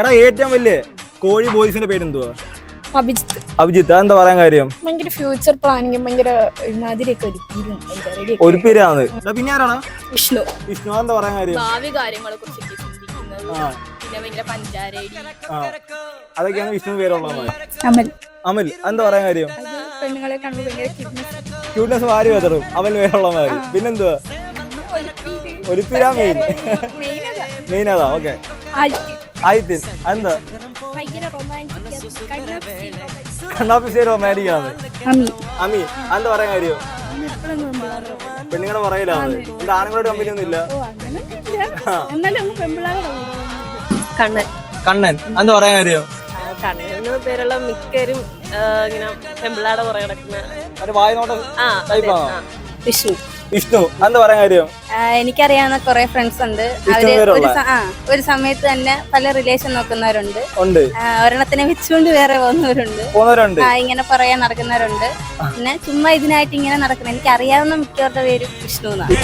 എടാ ഏറ്റവും വലിയ കോഴി ബോയ്സിന്റെ പേരെന്തുവാ? അഭിജിത്ത്. അഭിജിത്ത്, എന്താ പറയാൻ കാര്യം? ഭയങ്കര ഫ്യൂച്ചർ പ്ലാനിങ്, ഭയങ്കര ഒരുപ്പേരാണ്. പിന്നെ ആരാണ്? വിഷ്ണു. വിഷ്ണു, എന്താ പറയാൻ കാര്യം? ഭാവി കാര്യങ്ങളെ കുറിച്ചൊക്കെ ചിന്തിക്കുന്നത്, പിന്നെ ഭയങ്കര പഞ്ചാരടി, അതൊക്കെയാണ് വിഷ്ണു പേരുള്ളത്. അമൽ. അമൽ, എന്താ പറയാൻ കാര്യം? പെണ്ണുങ്ങളെ കാണുമ്പോൾ ഭയങ്കര ക്യൂട്ട്നെസ് വാരി വെതറും അമൽ പേരുള്ള മാതിരി. പിന്നെന്തുവാ? ഒരുപ്പിരാ മെയിൻ. മെയിൻ അതാ. ഓക്കെ. ആയിത്തിൻ എന്താ? കണ്ണാപ്പി റൊമാൻറ്റിക് ആണ്. അമി, എന്താ പറയാൻ കാര്യം? പെണ്ണുങ്ങളെ പറയലാണ്. എന്താ ആണുങ്ങളുടെ കമ്പനി ഒന്നും ഇല്ല? കണ്ണൻ. കണ്ണൻ, എന്താ പറയാൻ കാര്യം? കണ്ണൻ പേരുള്ള മിക്കരും ഇങ്ങനെ പെമ്പിളാടെ പുറകെ നടക്കുന്ന വായനോട്ട ടൈപ്പാണോ? വിഷ്ണു. വിഷ്ണു, എന്താ പറയാൻ കാര്യം? എനിക്കറിയാവുന്ന കുറെ ഫ്രണ്ട്സ് ഉണ്ട്. അവര് ഒരു സമയത്ത് തന്നെ പല റിലേഷൻ നോക്കുന്നവരുണ്ട്. ഒരെണ്ണത്തിനെ വെച്ചുകൊണ്ട് വേറെ പോകുന്നവരുണ്ട്. ഇങ്ങനെ പറയാൻ നടക്കുന്നവരുണ്ട്. പിന്നെ ചുമ്മാ ഇതിനായിട്ട് ഇങ്ങനെ നടക്കുന്നത്. എനിക്ക് അറിയാവുന്ന മിക്കവരുടെ പേര് വിഷ്ണു എന്നാണ്.